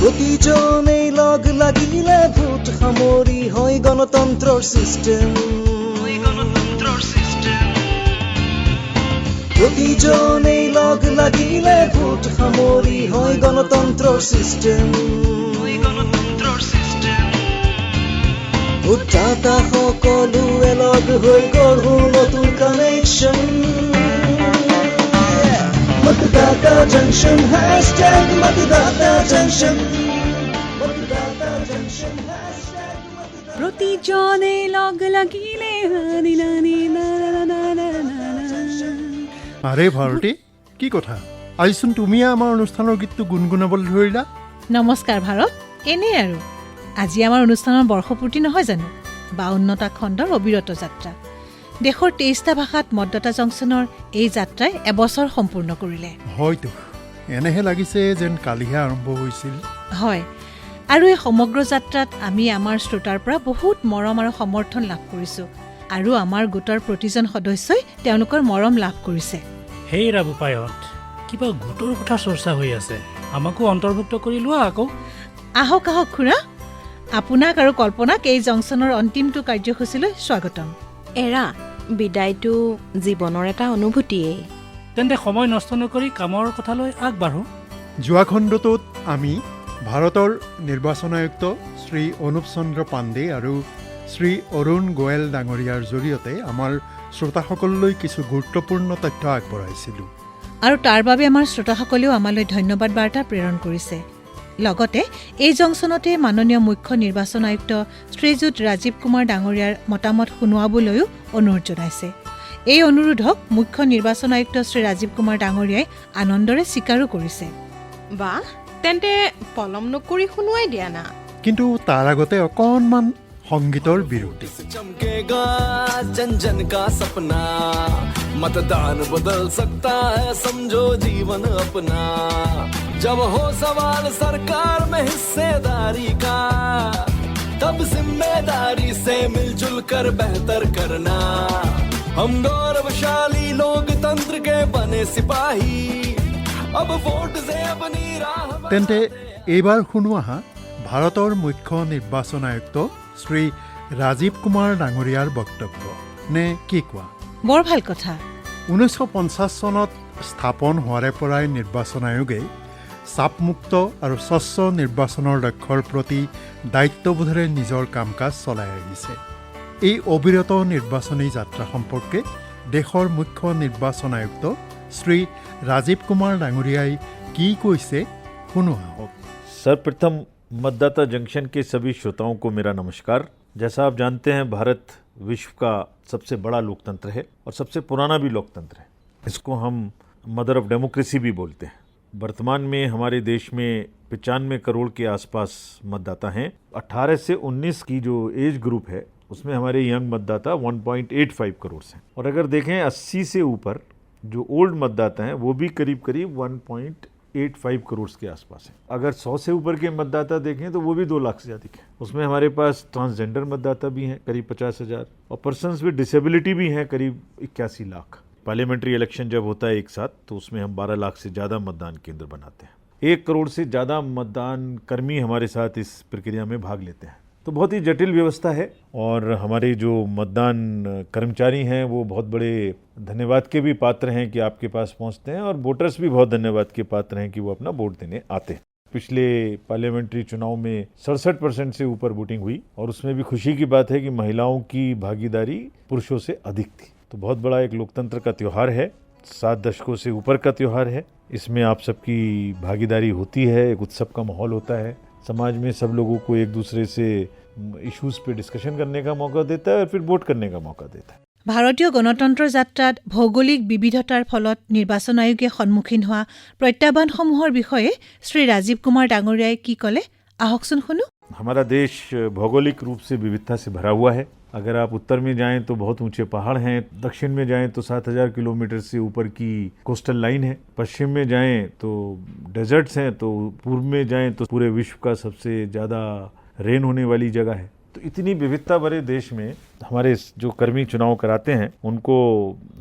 প্ৰতিজনেই log লাগিলে vote সামৰি হয় গণতন্ত্ৰৰ চিষ্টেম। প্ৰতিজনেই লগ লাগিলে ভোট সামৰি হয় গণতন্ত্ৰৰ চিষ্টেম। ভোটদাতা সকলোৱে লগ হৈ গঢ়ো নতুন কানেকশ্যন। मतदाता जंक्शन हैशटैग मतदाता जंक्शन। प्रतिजने लग লাগিলে আরে ভাৰতী, কি কথা? আজিচোন তুমিয়ে আমাৰ অনুষ্ঠানৰ গীতটো গুণগুণাবলৈ ধৰিলা। নমস্কাৰ ভাৰত। এনেই আৰু আজি আমাৰ অনুষ্ঠানৰ বৰ্ষপূৰ্তি নহয় জানো? 52টা খণ্ডৰ অবিৰত যাত্ৰা। দেশৰ 23টা ভাষাত মতদাতা জংচনৰ এই যাত্ৰাই এবছৰ সম্পূৰ্ণ কৰিলে। হয়তো এনেহে লাগিছে যেন কালিহে আৰম্ভ হৈছিল। হয়, আৰু এই সমগ্ৰ যাত্ৰাত আমি আমাৰ শ্ৰোতাৰ পৰা বহুত মৰম আৰু সমৰ্থন লাভ কৰিছোঁ, আৰু আমাৰ গোটৰ প্ৰতিজন সদস্যই তেওঁলোকৰ মৰম লাভ কৰিছে। হেই ৰাবুপায়ত, কিবা গোটৰ কথা চৰ্চা হৈ আছে, আমাকো অন্তৰ্ভুক্ত কৰি লোৱা আকৌ। আহক আহক খুৰা, আপোনাক আৰু কল্পনাক এই জংচনৰ অন্তিমটো কাৰ্যসূচীলৈ স্বাগতম। এৰা বিদায়টো জীৱনৰ এটা অনুভূতিয়েই। তেন্তে সময় নষ্ট নকৰি কামৰ কথালৈ আগবাঢ়ো। যোৱা খণ্ডটোত আমি ভাৰতৰ নিৰ্বাচন আয়ুক্ত শ্ৰী অনুপ চন্দ্ৰ পাণ্ডে আৰু শ্ৰী অৰুণ গোৱেল ডাঙৰীয়াৰ জৰিয়তে আমাৰ শ্ৰোতাসকললৈ কিছু গুৰুত্বপূৰ্ণ তথ্য আগবঢ়াইছিলোঁ। আৰু তাৰ বাবে আমাৰ শ্ৰোতাসকলেও আমালৈ ধন্যবাদ বাৰ্তা প্ৰেৰণ কৰিছে। লগতে এই জংচনতে মাননীয় মুখ্য নিৰ্বাচন আয়ুক্ত শ্ৰীযুত ৰাজীৱ কুমাৰ ডাঙৰীয়াৰ মতামত শুনোৱাবলৈও অনুৰোধ জনাইছে। এই অনুৰোধক মুখ্য নিৰ্বাচন আয়ুক্ত শ্ৰী ৰাজীৱ কুমাৰ ডাঙৰীয়াই আনন্দৰে স্বীকাৰো কৰিছে। বাহ, তেন্তে পলম নকৰি শুনোৱাই দিয়া না। কিন্তু তাৰ আগতে অকণমান সংগীতৰ বিৰতি। चमकेगा जन जन का सपना, मतदान बदल सकता है समझो जीवन अपना। जब हो सवाल सरकार में हिस्सेदारी का, तब जिम्मेदारी से मिलजुल कर बेहतर करना। हम गौरवशाली लोकतंत्र के बने सिपाही, अब वोट से अपनी राह। তেন্তে এইবাৰ শুনো আহা ভাৰতৰ মুখ্য নিৰ্বাচন আয়ুক্ত শ্ৰী ৰাজীৱ কুমাৰ ডাঙৰীয়াৰ বক্তব্য। নে কি কোৱা? বৰ ভাল কথা। 1950 চনত স্থাপন হোৱাৰে পৰাই নিৰ্বাচন আয়োগে চাপমুক্ত আৰু স্বচ্ছ নিৰ্বাচনৰ লক্ষ্যৰ প্ৰতি দায়িত্ববোধেৰে নিজৰ কাম কাজ চলাই আহিছে। এই অবিৰত নিৰ্বাচনী যাত্ৰা সম্পৰ্কে দেশৰ মুখ্য নিৰ্বাচন আয়ুক্ত শ্ৰী ৰাজীৱ কুমাৰ ডাঙৰীয়াই কি কৈছে শুনো আহক। सर्वप्रथम मतदाता जंक्शन के सभी श्रोताओं को मेरा नमस्कार। जैसा आप जानते हैं, भारत विश्व का सबसे बड़ा लोकतंत्र है और सबसे पुराना भी लोकतंत्र है। इसको हम मदर ऑफ डेमोक्रेसी भी बोलते हैं। वर्तमान में हमारे देश में 95 करोड़ के आसपास मतदाता हैं। 18 से 19 की जो एज ग्रुप है उसमें हमारे यंग मतदाता 1.85 करोड़ हैं। और अगर देखें 80 से ऊपर जो ओल्ड मतदाता हैं वो भी करीब करीब 1.85 करोड़ के आसपास है। अगर 100 से ऊपर के मतदाता देखें तो वो भी 2 लाख से अधिक है। उसमें हमारे पास ट्रांसजेंडर मतदाता भी हैं करीब 50,000 और पर्सन्स विद डिसेबिलिटी भी हैं करीब 81 लाख। पार्लियामेंट्री इलेक्शन जब होता है एक साथ तो उसमें हम 12 लाख से ज़्यादा मतदान केंद्र बनाते हैं। 1 करोड़ से ज़्यादा मतदान कर्मी हमारे साथ इस प्रक्रिया में भाग लेते हैं। तो बहुत ही जटिल व्यवस्था है और हमारे जो मतदान कर्मचारी हैं वो बहुत बड़े धन्यवाद के भी पात्र हैं कि आपके पास पहुंचते हैं, और वोटर्स भी बहुत धन्यवाद के पात्र हैं कि वो अपना वोट देने आते हैं। पिछले पार्लियामेंट्री चुनाव में 67% से ऊपर वोटिंग हुई और उसमें भी खुशी की बात है कि महिलाओं की भागीदारी पुरुषों से अधिक थी। तो बहुत बड़ा एक लोकतंत्र का त्यौहार है, 7 दशकों से ऊपर का त्यौहार है। इसमें आप सबकी भागीदारी होती है, एक उत्सव का माहौल होता है। समाज में सब लोगों को एक दूसरे से इश्यूज पे डिस्कशन करने का मौका देता है और फिर वोट करने का मौका देता है। ভাৰতীয় গণতন্ত্ৰৰ যাত্ৰাত ভৌগোলিক বিবিধতাৰ ফলত নিৰ্বাচন আয়োগে সন্মুখীন হোৱা প্ৰত্যাহ্বানসমূহৰ বিষয়ে শ্ৰী ৰাজীৱ কুমাৰ ডাঙৰীয়াই কি ক'লে আহকচোন শুনো। हमारा देश भौगोलिक रूप से विविधता से भरा हुआ है। अगर आप उत्तर में जाएं तो बहुत ऊंचे पहाड़ हैं, दक्षिण में जाएं तो 7,000 किलोमीटर से ऊपर की कोस्टल लाइन है, पश्चिम में जाएं तो डेजर्ट्स हैं, तो पूर्व में जाएं तो पूरे विश्व का सबसे ज़्यादा रेन होने वाली जगह है। तो इतनी विविधता भरे देश में हमारे जो कर्मी चुनाव कराते हैं उनको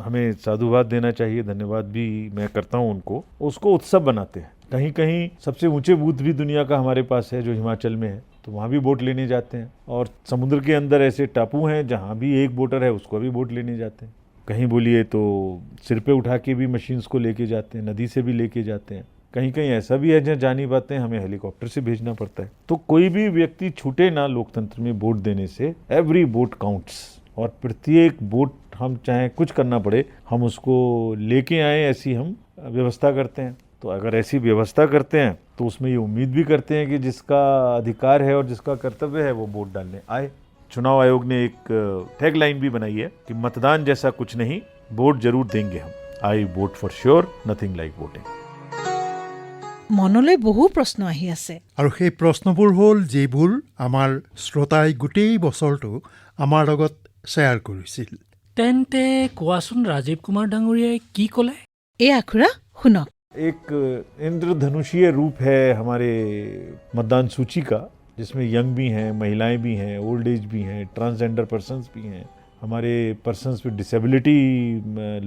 हमें साधुवाद देना चाहिए, धन्यवाद भी मैं करता हूं उनको। उसको उत्सव बनाते हैं। कहीं कहीं सबसे ऊंचे बूथ भी दुनिया का हमारे पास है जो हिमाचल में है, तो वहाँ भी वोट लेने जाते हैं। और समुद्र के अंदर ऐसे टापू हैं जहाँ भी एक वोटर है उसको भी वोट लेने जाते हैं। कहीं बोलिए तो सिर पे उठा के भी मशीन्स को लेके जाते हैं, नदी से भी लेके जाते हैं। कहीं कहीं ऐसा भी है जहाँ जा नहीं पाते हैं, हमें हेलीकॉप्टर से भेजना पड़ता है। तो कोई भी व्यक्ति छूटे ना लोकतंत्र में वोट देने से। एवरी वोट काउंट्स, और प्रत्येक वोट हम चाहे कुछ करना पड़े हम उसको लेके आए, ऐसी हम व्यवस्था करते हैं। तो अगर ऐसी व्यवस्था करते हैं तो उसमें ये उम्मीद भी करते हैं कि जिसका अधिकार है और जिसका कर्तव्य है वो वोट डालने आए। चुनाव आयोग ने एक टैगलाइन भी बनाई है कि मतदान जैसा कुछ नहीं, वोट जरूर देंगे हम। I vote for sure, nothing like voting. মনলৈ বহু প্ৰশ্ন আহি আছে। আৰু সেই প্ৰশ্নবোৰ হ'ল যিবোৰ আমাৰ শ্ৰোতাই গোটেই বছৰটো আমাৰ লগত শ্বেয়াৰ কৰিছিল। তেন্তে কোৱাচোন ৰাজীৱ কুমাৰ ডাঙৰীয়াই কি ক'লে? এই আখুৰা শুনক। एक इंद्रधनुषीय रूप है हमारे मतदान सूची का, जिसमें यंग भी हैं, महिलाएं भी हैं, ओल्ड एज भी हैं, ट्रांसजेंडर पर्सन्स भी हैं, हमारे पर्सन्स विद डिसेबिलिटी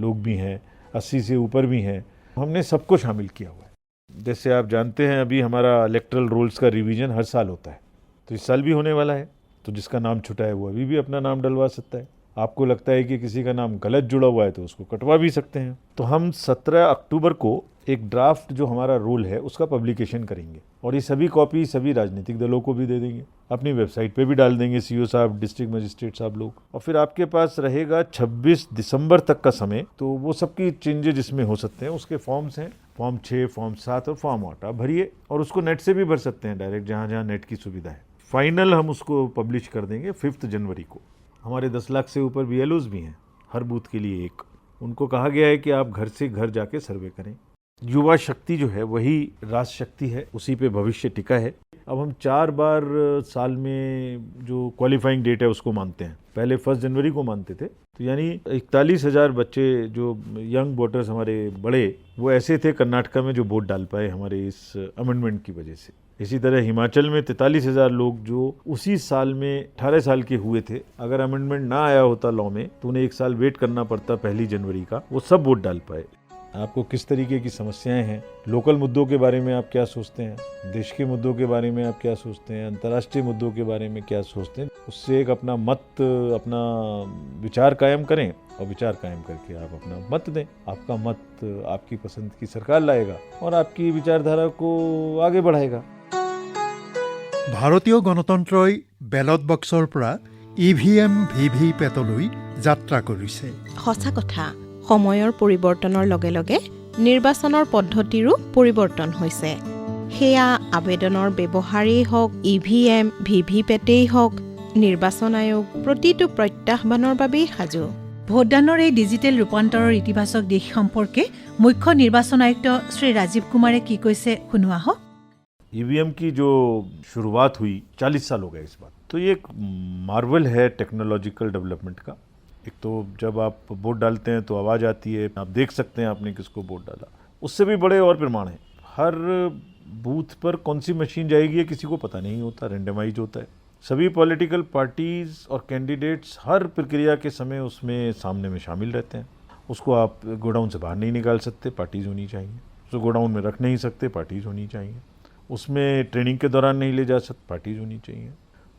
लोग भी हैं, 80 से ऊपर भी हैं। हमने सबको शामिल किया हुआ है। जैसे आप जानते हैं अभी हमारा इलेक्ट्रल रोल्स का रिवीजन हर साल होता है, तो इस साल भी होने वाला है। तो जिसका नाम छुटा है वो अभी भी अपना नाम डलवा सकता है। आपको लगता है कि किसी का नाम गलत जुड़ा हुआ है तो उसको कटवा भी सकते हैं। तो हम 17 अक्टूबर को एक ड्राफ्ट जो हमारा रोल है उसका पब्लिकेशन करेंगे, और ये सभी कॉपी सभी राजनीतिक दलों को भी दे देंगे, अपनी वेबसाइट पे भी डाल देंगे, सीओ साहब, डिस्ट्रिक्ट मजिस्ट्रेट साहब लोग। और फिर आपके पास रहेगा 26 दिसंबर तक का समय, तो वो सबकी चेंजेज इसमें हो सकते हैं। उसके फॉर्म्स हैं, फॉर्म 6, फॉर्म 7 और फॉर्म 8 आप भरिए, और उसको नेट से भी भर सकते हैं डायरेक्ट, जहाँ जहाँ नेट की सुविधा है। फाइनल हम उसको पब्लिश कर देंगे 5 जनवरी को। हमारे 10 लाख से ऊपर BLOs भी हैं, हर बूथ के लिए एक। उनको कहा गया है कि आप घर से घर जाके सर्वे करें। युवा शक्ति जो है वही राष्ट्र शक्ति है, उसी पे भविष्य टिका है। अब हम 4 बार साल में जो क्वालिफाइंग डेट है उसको मानते हैं। पहले 1 जनवरी को मानते थे, तो यानी 41,000 बच्चे जो यंग वोटर्स हमारे बड़े, वो ऐसे थे कर्नाटका में जो वोट डाल पाए हमारे इस अमेंडमेंट की वजह से। इसी तरह हिमाचल में 43,000 लोग जो उसी साल में 18 साल के हुए थे, अगर अमेंडमेंट ना आया होता लॉ में तो उन्हें 1 साल वेट करना पड़ता 1 जनवरी का, वो सब वोट डाल पाए। आपको किस तरीके की समस्याएं हैं, लोकल मुद्दों के बारे में आप क्या सोचते हैं, देश के मुद्दों के बारे में आप क्या सोचते हैं, अंतर्राष्ट्रीय मुद्दों के बारे में क्या सोचते हैं, उससे एक अपना मत, अपना विचार कायम करें, और विचार कायम करके आप अपना मत दें। आपका मत आपकी पसंद की सरकार लाएगा और आपकी विचारधारा को आगे बढ़ाएगा। ভাৰতীয় গণতন্ত্ৰই বেলট বক্সৰ পৰা EVM VVPATলৈ যাত্ৰা কৰিছে। সঁচা কথা, সময়ৰ পৰিৱৰ্তনৰ লগে লগে নিৰ্বাচনৰ পদ্ধতিৰো পৰিৱৰ্তন হৈছে। সেয়া আবেদনৰ ব্যৱহাৰেই হওক, EVM VVPATেই হওক, নিৰ্বাচন আয়োগ প্ৰতিটো প্ৰত্যাহ্বানৰ বাবেই সাজু। ভোটদানৰ এই ডিজিটেল ৰূপান্তৰৰ ইতিবাচক দিশ সম্পৰ্কে মুখ্য নিৰ্বাচন আয়ুক্ত শ্ৰী ৰাজীৱ কুমাৰে কি কৈছে শুনোৱা হওক। EVM की जो शुरुआत हुई 40 साल हो गए इस बात, तो ये एक मार्वल है टेक्नोलॉजिकल डेवलपमेंट का। एक तो जब आप वोट डालते हैं तो आवाज़ आती है, आप देख सकते हैं आपने किसको वोट डाला। उससे भी बड़े और प्रमाण हैं। हर बूथ पर कौन सी मशीन जाएगी ये किसी को पता नहीं होता, रेंडमाइज होता है। सभी पॉलिटिकल पार्टीज़ और कैंडिडेट्स हर प्रक्रिया के समय उसमें सामने में शामिल रहते हैं। उसको आप गोडाउन से बाहर नहीं निकाल सकते, पार्टीज़ होनी चाहिए। उसको गोडाउन में रख नहीं सकते, पार्टीज़ होनी चाहिए। उसमें ट्रेनिंग के दौरान नहीं ले जा सकते, पार्टीज होनी चाहिए।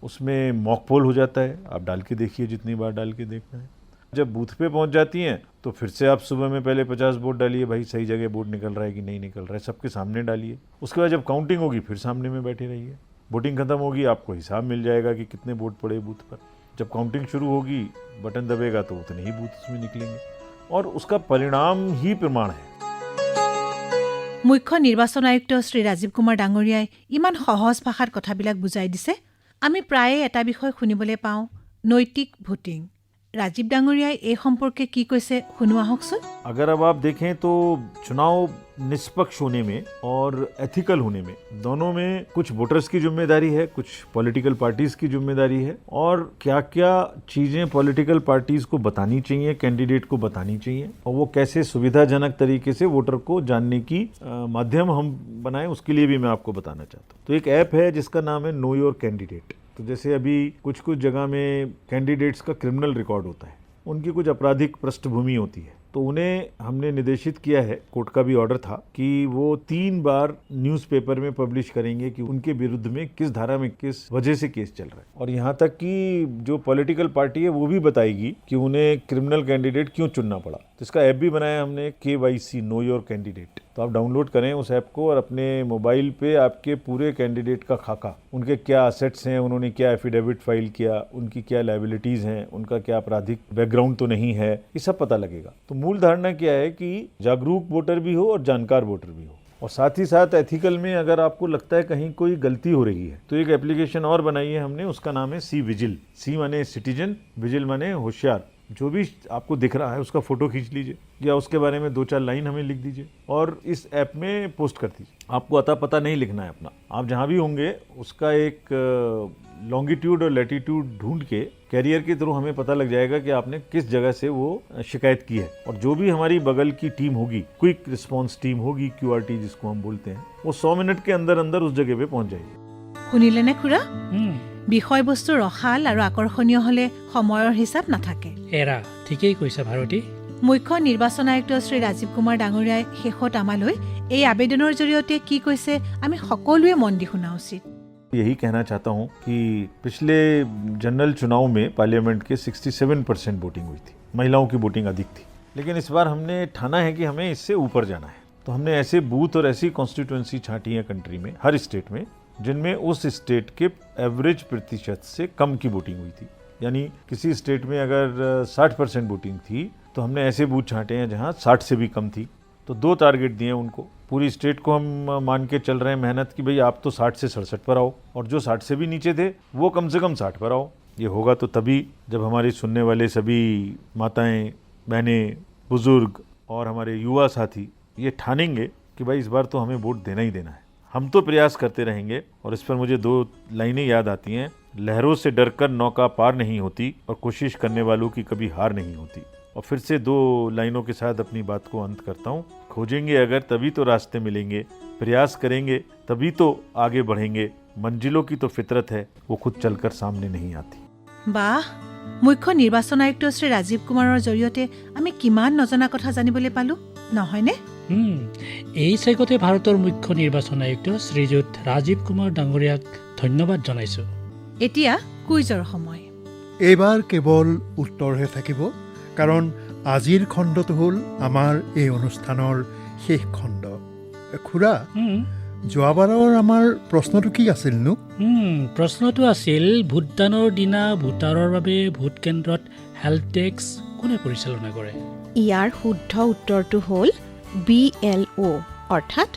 उसमें मॉक पोल हो जाता है, आप डाल के देखिए, जितनी बार डाल के देखना है। जब बूथ पे पहुंच जाती हैं तो फिर से आप सुबह में पहले 50 वोट डालिए, भाई सही जगह वोट निकल रहा है कि नहीं निकल रहा है, सबके सामने डालिए। उसके बाद जब काउंटिंग होगी फिर सामने में बैठे रहिए। वोटिंग खत्म होगी, आपको हिसाब मिल जाएगा कि कितने वोट पड़े बूथ पर। जब काउंटिंग शुरू होगी, बटन दबेगा तो उतने ही बूथ उसमें निकलेंगे, और उसका परिणाम ही प्रमाण है। মুখ্য নিৰ্বাচন আয়ুক্ত শ্ৰী ৰাজীৱ কুমাৰ ডাঙৰীয়াই ইমান সহজ ভাষাত কথাবিলাক বুজাই দিছে। আমি প্ৰায়ে এটা বিষয় শুনিবলৈ পাওঁ, নৈতিক ভোটিং। राजीव डांगरिया ए संपर्के की कैसे सुनुआ होकसुन। अगर अब आप देखें तो चुनाव निष्पक्ष होने में और एथिकल होने में दोनों में कुछ वोटर्स की जिम्मेदारी है, कुछ पॉलिटिकल पार्टीज की जिम्मेदारी है, और क्या क्या चीजें पॉलिटिकल पार्टीज को बतानी चाहिए, कैंडिडेट को बतानी चाहिए, और वो कैसे सुविधाजनक तरीके से वोटर को जानने की माध्यम हम बनाएं, उसके लिए भी मैं आपको बताना चाहता हूँ। तो एक ऐप है जिसका नाम है नो योर कैंडिडेट। तो तो जैसे अभी कुछ कुछ जगह में कैंडिडेट्स का क्रिमिनल रिकॉर्ड होता है, उनकी कुछ आपराधिक पृष्ठभूमि होती है, तो उन्हें हमने निर्देशित किया है, कोर्ट का भी ऑर्डर था कि वो 3 बार न्यूज़पेपर में पब्लिश करेंगे कि उनके विरुद्ध में किस धारा में किस वजह से केस चल रहा है, और यहाँ तक कि जो पॉलिटिकल पार्टी है वो भी बताएगी कि उन्हें क्रिमिनल कैंडिडेट क्यों चुनना पड़ा। तो इसका ऐप भी बनाया हमने, KYC नो योर कैंडिडेट। तो आप डाउनलोड करें उस ऐप को और अपने मोबाइल पे आपके पूरे कैंडिडेट का खाका, उनके क्या असेट्स हैं, उन्होंने क्या एफिडेविट फाइल किया, उनकी क्या लायबिलिटीज़ हैं, उनका क्या आपराधिक बैकग्राउंड तो नहीं है, ये सब पता लगेगा। तो मूल धारणा क्या है कि जागरूक वोटर भी हो और जानकार वोटर भी हो, और साथ ही साथ एथिकल में अगर आपको लगता है कहीं कोई गलती हो रही है तो एक एप्लीकेशन और बनाई है हमने, उसका नाम है सी विजिल। सी माने सिटीजन, विजिल माने होशियार। जो भी आपको दिख रहा है उसका फोटो खींच लीजिए या उसके बारे में 2-4 लाइन हमें लिख दीजिए और इस ऐप में पोस्ट कर दीजिए। आपको अता पता नहीं लिखना है अपना, आप जहाँ भी होंगे उसका एक लॉन्गिट्यूड और लैटिट्यूड ढूंढ के कैरियर के थ्रू हमें पता लग जाएगा कि आपने किस जगह से वो शिकायत की है, और जो भी हमारी बगल की टीम होगी, क्विक रिस्पॉन्स टीम होगी, QRT जिसको हम बोलते हैं, वो 100 मिनट के अंदर अंदर उस जगह पे पहुंच जाएगी। শুনিলেনে খুৰা? বিষয়বস্তু ৰসাল আৰু আকৰ্ষণীয় হলে সময়ৰ হিচাপ নাথাকে। এৰা ঠিকেই কৈছা ভাৰতী। মুখ্য নিৰ্বাচন আয়ুক্ত শ্ৰী ৰাজীৱ কুমাৰ ডাঙৰীয়াই শেষত আমালৈ এই আবেদনৰ জৰিয়তে কি কৈছে আমি সকলোৱে মন দি শুনা উচিত। यही कहना चाहता हूं कि पिछले जनरल चुनाव में पार्लियामेंट के 67% वोटिंग हुई थी, महिलाओं की वोटिंग अधिक थी, लेकिन इस बार हमने ठाना है कि हमें इससे ऊपर जाना है। तो हमने ऐसे बूथ और ऐसी कॉन्स्टिट्यूएंसी छांटी है कंट्री में, हर स्टेट में, जिनमें उस स्टेट के एवरेज प्रतिशत से कम की वोटिंग हुई थी। यानी किसी स्टेट में अगर 60% वोटिंग थी तो हमने ऐसे बूथ छांटे हैं जहां 60 से भी कम थी। तो 2 टारगेट दिए उनको, पूरी स्टेट को हम मान के चल रहे हैं मेहनत कि भाई आप तो 60 से 67 पर आओ, और जो 60 से भी नीचे थे वो कम से कम 60 पर आओ। ये होगा तो तभी जब हमारी सुनने वाले सभी माताएं, बहनें, बुजुर्ग और हमारे युवा साथी ये ठानेंगे कि भाई इस बार तो हमें वोट देना ही देना है। हम तो प्रयास करते रहेंगे, और इस पर मुझे 2 लाइनें याद आती हैं, लहरों से डरकर नौका पार नहीं होती और कोशिश करने वालों की कभी हार नहीं होती। और फिर से 2 लाइनों के साथ अपनी बात को अंत करता हूँ। खोजेंगे अगर तभी तो रास्ते मिलेंगे, प्रयास करेंगे तभी तो आगे बढ़ेंगे, मंजिलों की तो फितरत है वो खुद चलकर सामने नहीं आती। বাহ, মুখ্য নিৰ্বাচন আয়ুক্ত শ্ৰী ৰাজীৱ কুমাৰৰ জৰিয়তে আমি কিমান নজনা কথা জানিবলৈ পালো, নহয়নে? এই চেগতে ভাৰতৰ মুখ্য নিৰ্বাচন আয়ুক্ত শ্ৰীযুত ৰাজীৱ কুমাৰ ডাঙৰীয়াক ধন্যবাদ জনাইছোঁ। এতিয়া কুইজৰ সময়। এইবাৰ কেৱল উত্তৰহে থাকিব, কাৰণ আজিৰ খণ্ডটো হ'ল আমাৰ এই অনুষ্ঠানৰ শেষ খণ্ড। খুৰা, যোৱাবাৰৰ আমাৰ প্ৰশ্নটো কি আছিলনো? প্ৰশ্নটো আছিল ভোটদানৰ দিনা ভোটাৰৰ বাবে ভোট কেন্দ্ৰত হেল্থ ডেস্ক কোনে পৰিচালনা কৰে? ইয়াৰ শুদ্ধ উত্তৰটো হ'ল BLO, অৰ্থাৎ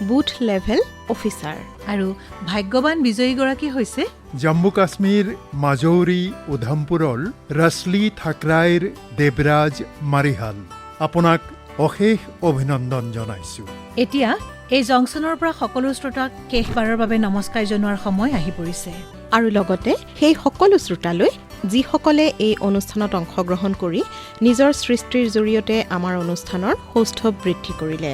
বুথ লেভেল অফিচাৰ। আৰু ভাগ্যৱান বিজয়ীগৰাকী হৈছে জম্মু কাশ্মীৰ মাজৌৰী উধামপুৰৰ ৰছলি থাকৰাইৰ দেৱৰাজ মাৰিহাল। আপোনাক অশেষ অভিনন্দন জনাইছোঁ। এতিয়া এই জংচনৰ পৰা সকলো শ্ৰোতাক শেষবাৰৰ বাবে নমস্কাৰ জনোৱাৰ সময় আহি পৰিছে। আৰু লগতে সেই সকলো শ্ৰোতালৈ যিসকলে এই অনুষ্ঠানত অংশগ্ৰহণ কৰি নিজৰ সৃষ্টিৰ জৰিয়তে আমাৰ অনুষ্ঠানৰ সৌষ্ঠৱ বৃদ্ধি কৰিলে।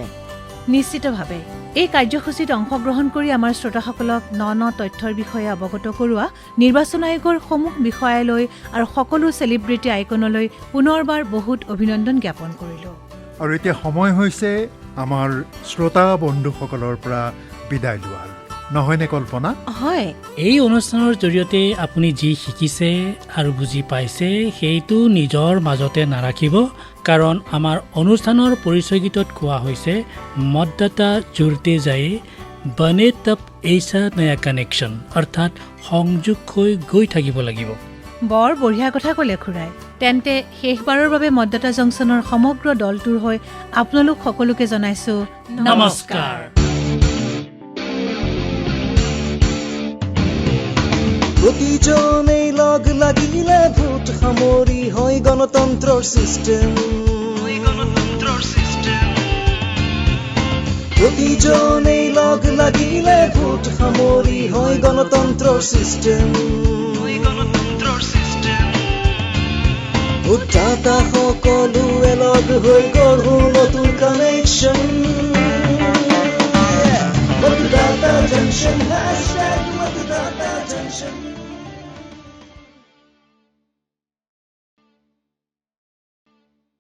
নিশ্চিতভাৱে এই কাৰ্যসূচীত অংশগ্ৰহণ কৰি আমাৰ শ্ৰোতাসকলক ন তথ্যৰ বিষয়ে অৱগত কৰোৱা নিৰ্বাচন আয়োগৰ সমূহ বিষয়ালৈ আৰু সকলো চেলিব্ৰিটি আইকনলৈ পুনৰবাৰ বহুত অভিনন্দন জ্ঞাপন কৰিলোঁ। আৰু এতিয়া সময় হৈছে আমাৰ শ্ৰোতা বন্ধুসকলৰ পৰা বিদায় লোৱাৰ, নহয়নে কল্পনা? হয়, এই অনুষ্ঠানৰ জৰিয়তে আপুনি যি শিকিছে আৰু বুজি পাইছে সেইটো নিজৰ মাজতে নাৰাখিব, কাৰণ আমাৰ অনুষ্ঠানৰ পৰিচয় গীতত কোৱা হৈছে মতদাতা জুড়তে যায় বনে তব এইচা নয়া কানেকশ্যন, অৰ্থাৎ সংযোগ হৈ গৈ থাকিব লাগিব। বৰ বঢ়িয়া কথা ক'লে খুৰাই। তেন্তে শেষবাৰৰ বাবে মতদাতা জংচনৰ সমগ্ৰ দলটোৰ হৈ আপোনালোক সকলোকে জনাইছোঁ নমস্কাৰ। প্ৰতিজনেই লগ লাগিলে ভোট সামৰি হয় গণতন্ত্ৰৰ চিষ্টেম। প্ৰতিজনেই লগ লাগিলে ভোট সামৰি হয় গণতন্ত্ৰৰ চিষ্টেম। ভোটদাতা সকলোৱে লগ হৈ গঢ়ো